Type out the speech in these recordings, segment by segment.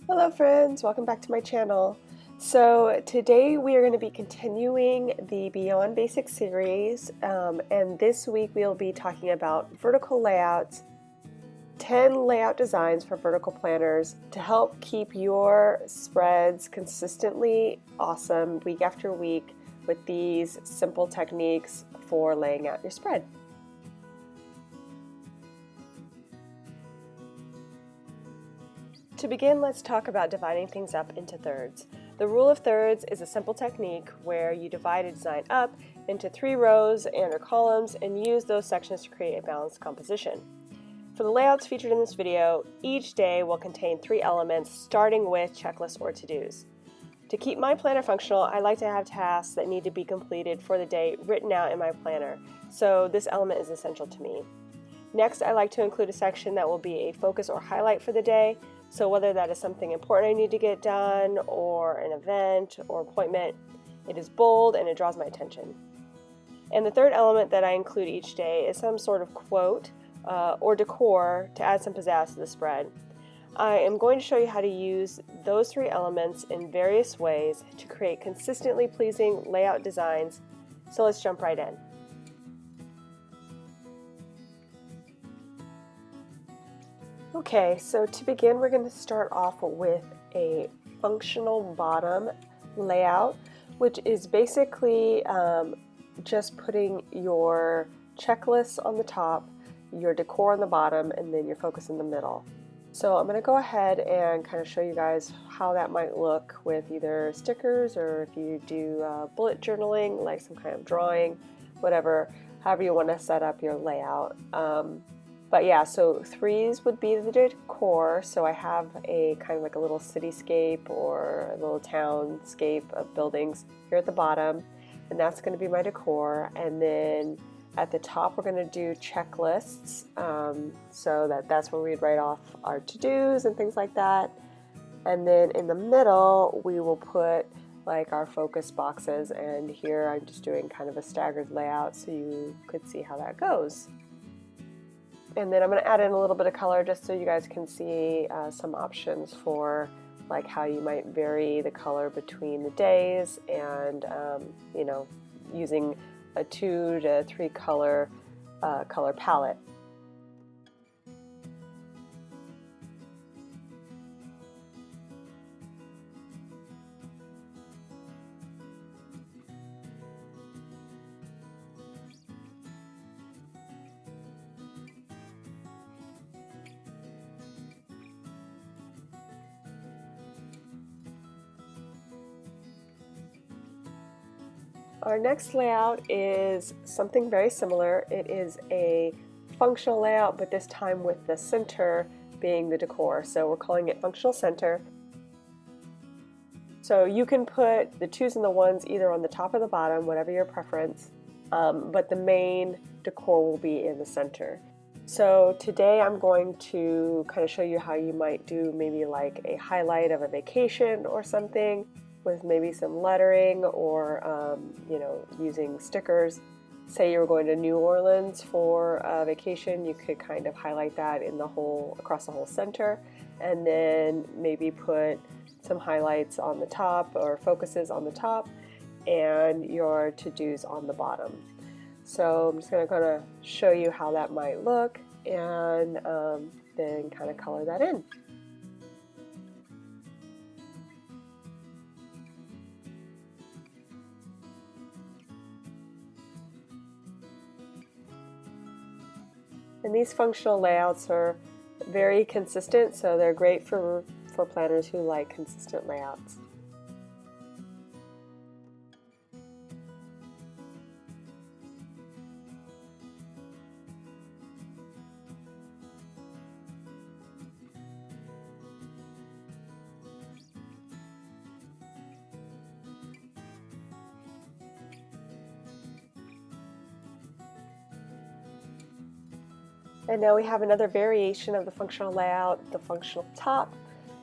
Hello friends, welcome back to my channel. So today we are going to be continuing the Beyond Basic series, and this week we'll be talking about vertical layouts, 10 layout designs for vertical planners to help keep your spreads consistently awesome week after week with these simple techniques for laying out your spread. To begin, let's talk about dividing things up into thirds. The rule of thirds is a simple technique where you divide a design up into 3 rows and or columns and use those sections to create a balanced composition. For the layouts featured in this video, each day will contain 3 elements starting with checklists or to-dos. To keep my planner functional, I like to have tasks that need to be completed for the day written out in my planner, so this element is essential to me. Next, I like to include a section that will be a focus or highlight for the day. So whether that is something important I need to get done, or an event or appointment, it is bold and it draws my attention. And the third element that I include each day is some sort of quote or decor to add some pizzazz to the spread. I am going to show you how to use those 3 elements in various ways to create consistently pleasing layout designs. So let's jump right in. Okay, so to begin, we're going to start off with a functional bottom layout, which is basically just putting your checklists on the top, your decor on the bottom, and then your focus in the middle. So I'm going to go ahead and kind of show you guys how that might look with either stickers, or if you do bullet journaling, like some kind of drawing, whatever, however you want to set up your layout. But yeah, so 3s would be the decor. So I have a kind of like a little cityscape or a little townscape of buildings here at the bottom, and that's going to be my decor. And then at the top we're going to do checklists, so that's where we'd write off our to-dos and things like that. And then in the middle we will put like our focus boxes, and here I'm just doing kind of a staggered layout so you could see how that goes. And then I'm going to add in a little bit of color just so you guys can see some options for like how you might vary the color between the days, and you know, using a 2 to 3 color palette. Our next layout is something very similar. It is a functional layout, but this time with the center being the decor. So we're calling it functional center. So you can put the 2s and the 1s either on the top or the bottom, whatever your preference, but the main decor will be in the center. So today I'm going to kind of show you how you might do maybe like a highlight of a vacation or something, with maybe some lettering, or you know, using stickers. Say you were going to New Orleans for a vacation, you could kind of highlight that in the whole, across the whole center, and then maybe put some highlights on the top or focuses on the top, and your to-dos on the bottom. So I'm just going to show you how that might look, and then kind of color that in. And these functional layouts are very consistent, so they're great for planners who like consistent layouts. And now we have another variation of the functional layout, the functional top.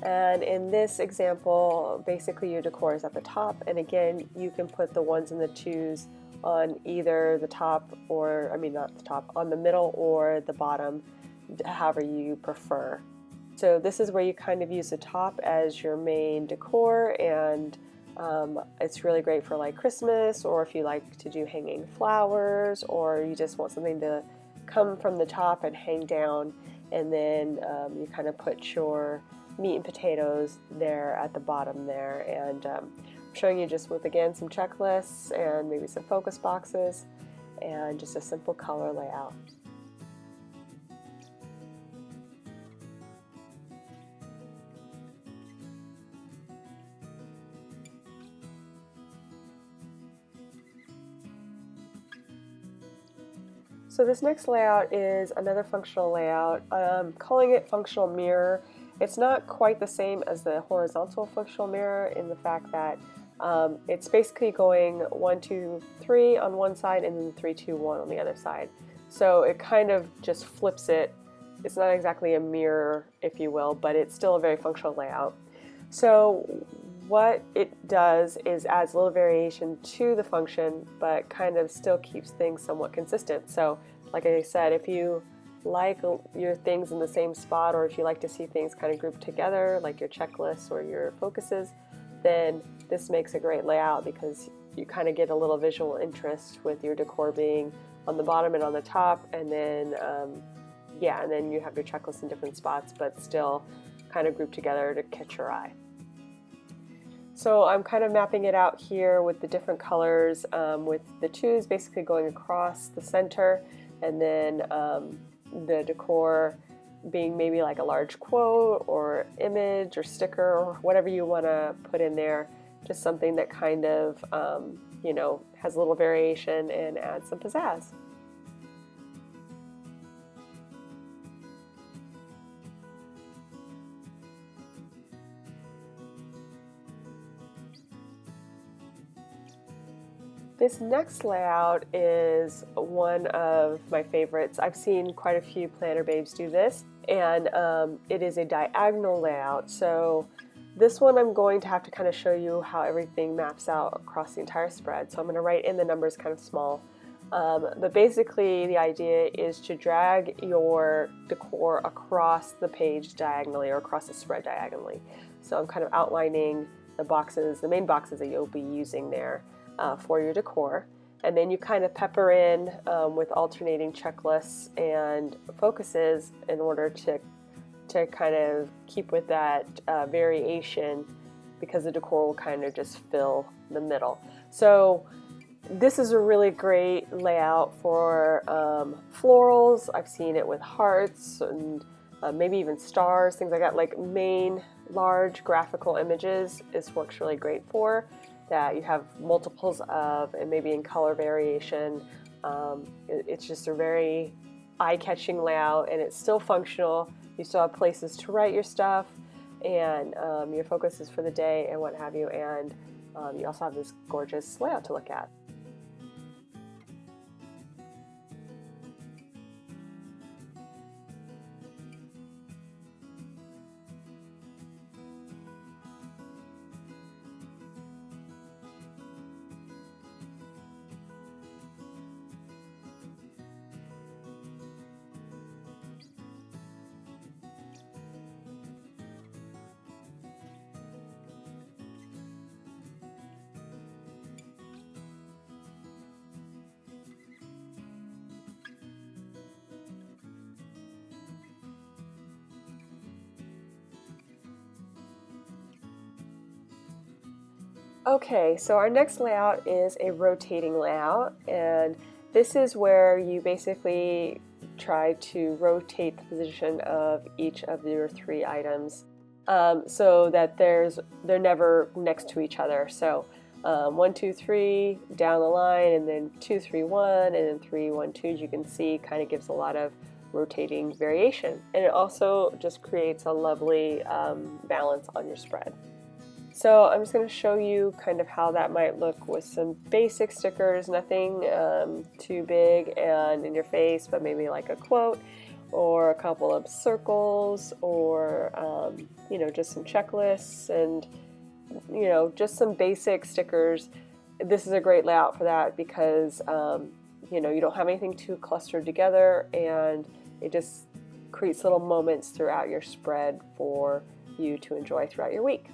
And in this example, basically your decor is at the top, and again, you can put the 1s and the 2s on either the top, or, I mean not the top, on the middle or the bottom, however you prefer. So this is where you kind of use the top as your main decor, and it's really great for like Christmas, or if you like to do hanging flowers, or you just want something to come from the top and hang down, and then you kind of put your meat and potatoes there at the bottom there. And I'm showing you just with, again, some checklists and maybe some focus boxes and just a simple color layout. So this next layout is another functional layout. I'm calling it functional mirror. It's not quite the same as the horizontal functional mirror in the fact that it's basically going 1, 2, 3 on one side and then 3, 2, 1 on the other side. So it kind of just flips it. It's not exactly a mirror, if you will, but it's still a very functional layout. So what it does is adds a little variation to the function, but kind of still keeps things somewhat consistent. So like I said, if you like your things in the same spot, or if you like to see things kind of grouped together, like your checklists or your focuses, then this makes a great layout because you kind of get a little visual interest with your decor being on the bottom and on the top, and then yeah, and then you have your checklist in different spots, but still kind of grouped together to catch your eye. So I'm kind of mapping it out here with the different colors, with the 2s basically going across the center, and then the decor being maybe like a large quote or image or sticker or whatever you want to put in there, just something that kind of you know, has a little variation and adds some pizzazz. This next layout is one of my favorites. I've seen quite a few planner babes do this, and it is a diagonal layout. So this one I'm going to have to kind of show you how everything maps out across the entire spread. So I'm going to write in the numbers kind of small. But basically the idea is to drag your decor across the page diagonally, or across the spread diagonally. So I'm kind of outlining the boxes, the main boxes that you'll be using there for your decor, and then you kind of pepper in with alternating checklists and focuses in order to kind of keep with that variation, because the decor will kind of just fill the middle. So this is a really great layout for florals. I've seen it with hearts and maybe even stars, things like that, like main large graphical images. This works really great for that you have multiples of, and maybe in color variation. It's just a very eye-catching layout, and it's still functional. You still have places to write your stuff, and your focus is for the day and what have you, and you also have this gorgeous layout to look at. Okay, so our next layout is a rotating layout, and this is where you basically try to rotate the position of each of your 3 items so that they're never next to each other. So 1, 2, 3 down the line, and then 2, 3, 1, and then 3, 1, 2, as you can see, kind of gives a lot of rotating variation, and it also just creates a lovely balance on your spread. So I'm just going to show you kind of how that might look with some basic stickers, nothing too big and in your face, but maybe like a quote or a couple of circles, or you know, just some checklists and, you know, just some basic stickers. This is a great layout for that because you know, you don't have anything too clustered together, and it just creates little moments throughout your spread for you to enjoy throughout your week.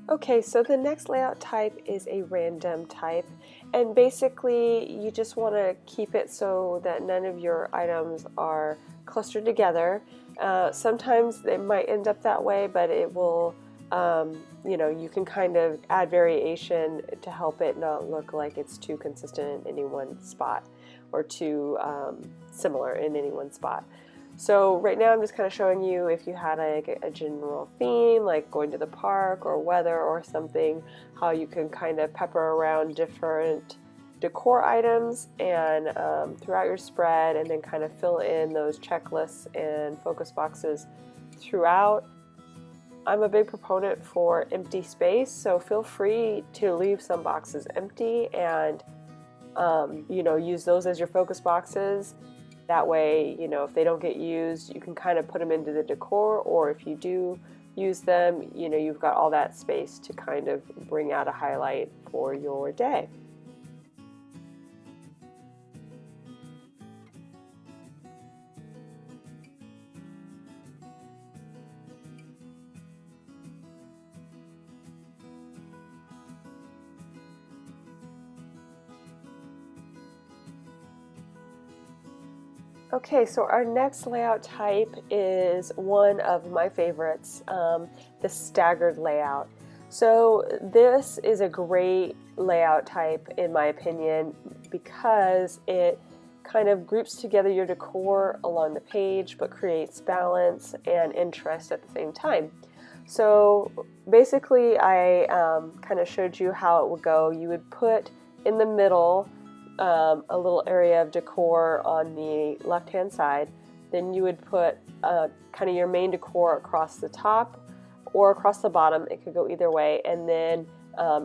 Okay, so the next layout type is a random type, and basically you just want to keep it so that none of your items are clustered together. Sometimes it might end up that way, but it will, you can kind of add variation to help it not look like it's too consistent in any one spot or too similar in any one spot. So right now I'm just kind of showing you if you had a general theme, like going to the park or weather or something, how you can kind of pepper around different decor items and throughout your spread, and then kind of fill in those checklists and focus boxes throughout. I'm a big proponent for empty space, so feel free to leave some boxes empty and use those as your focus boxes. That way, if they don't get used, you can kind of put them into the decor, or if you do use them, you've got all that space to kind of bring out a highlight for your day. Okay, so our next layout type is one of my favorites, the staggered layout. So this is a great layout type in my opinion because it kind of groups together your decor along the page but creates balance and interest at the same time. So basically I kind of showed you how it would go. You would put in the middle a little area of decor on the left-hand side. Then you would put kind of your main decor across the top or across the bottom. It could go either way. And then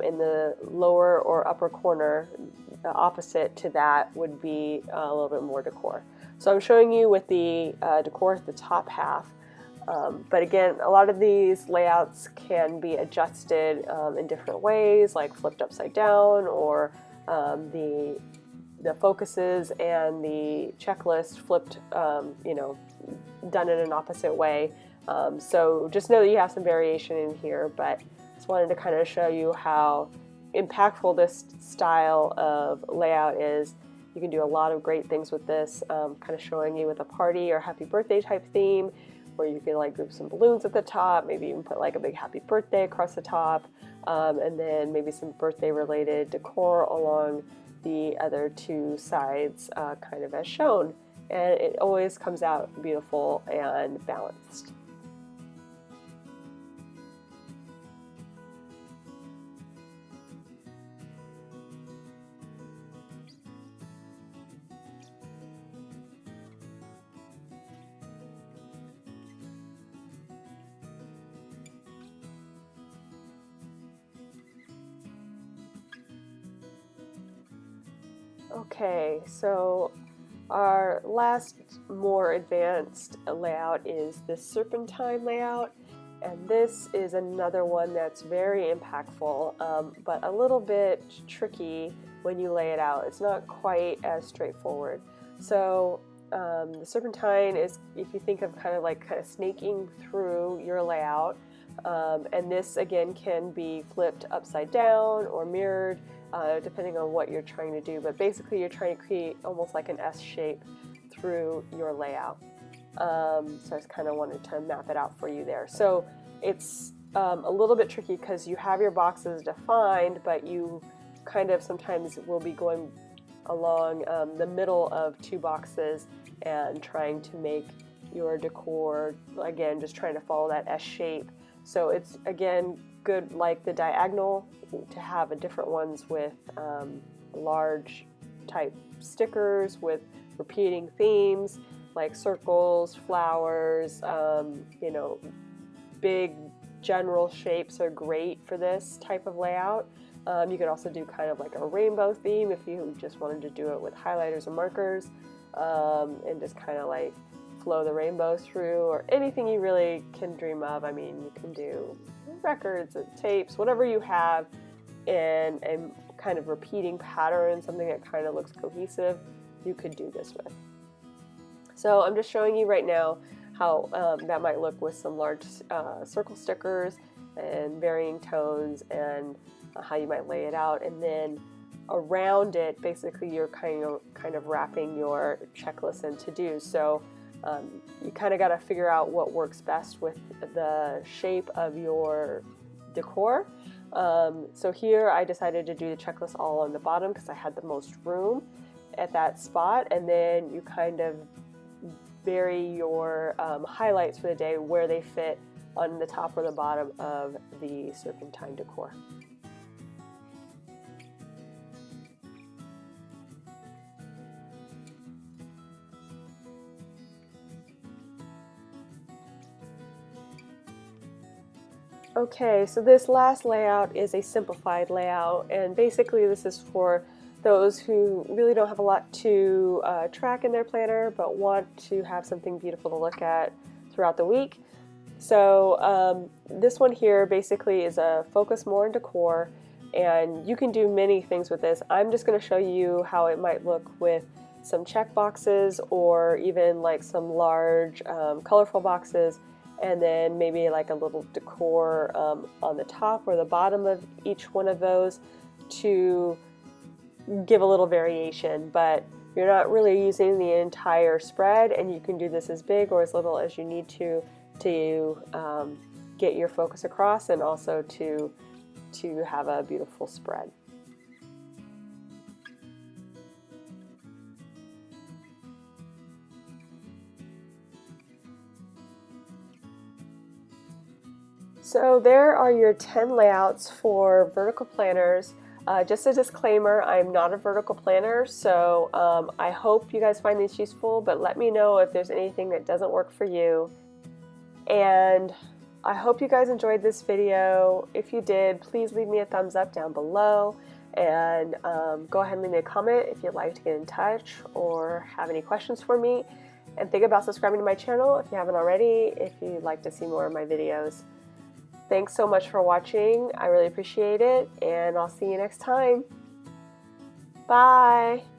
in the lower or upper corner, the opposite to that would be a little bit more decor. So I'm showing you with the decor at the top half. But again, a lot of these layouts can be adjusted in different ways, like flipped upside down, or the focuses and the checklist flipped, done in an opposite way. So just know that you have some variation in here, but just wanted to kind of show you how impactful this style of layout is. You can do a lot of great things with this, kind of showing you with a party or happy birthday type theme, where you can like group some balloons at the top, maybe even put like a big happy birthday across the top, and then maybe some birthday related decor along the other two sides, kind of as shown. And it always comes out beautiful and balanced. Okay, so our last more advanced layout is the Serpentine Layout, and this is another one that's very impactful, but a little bit tricky when you lay it out. It's not quite as straightforward. So the Serpentine is, if you think of kind of snaking through your layout, and this again can be flipped upside down or mirrored, depending on what you're trying to do, but basically you're trying to create almost like an S shape through your layout. So I just kind of wanted to map it out for you there. So it's a little bit tricky because you have your boxes defined, but you kind of sometimes will be going along the middle of two boxes and trying to make your decor, again, just trying to follow that S shape. So it's, again, good like the diagonal to have a different ones with large type stickers with repeating themes. like circles, flowers, you know, big general shapes are great for this type of layout. You could also do kind of like a rainbow theme if you just wanted to do it with highlighters and markers, and just kind of like flow the rainbow through, or anything you really can dream of. I mean, you can do records and tapes, whatever you have, and kind of repeating pattern, something that kind of looks cohesive, you could do this with. So I'm just showing you right now how that might look with some large circle stickers and varying tones, and how you might lay it out. And then around it, basically you're kind of wrapping your checklist and to-dos. So you kind of got to figure out what works best with the shape of your decor. So here I decided to do the checklist all on the bottom because I had the most room at that spot, and then you kind of vary your highlights for the day where they fit on the top or the bottom of the serpentine decor. Okay, so this last layout is a simplified layout, and basically this is for those who really don't have a lot to track in their planner but want to have something beautiful to look at throughout the week. So this one here basically is a focus more on decor, and you can do many things with this. I'm just going to show you how it might look with some check boxes, or even like some large colorful boxes, and then maybe like a little decor on the top or the bottom of each one of those to give a little variation. But you're not really using the entire spread, and you can do this as big or as little as you need to get your focus across, and also to have a beautiful spread. So there are your 10 layouts for vertical planners. Just a disclaimer, I'm not a vertical planner, so I hope you guys find these useful, but let me know if there's anything that doesn't work for you. And I hope you guys enjoyed this video. If you did, please leave me a thumbs up down below, and go ahead and leave me a comment if you'd like to get in touch or have any questions for me. And think about subscribing to my channel if you haven't already, if you'd like to see more of my videos. Thanks so much for watching. I really appreciate it, and I'll see you next time. Bye!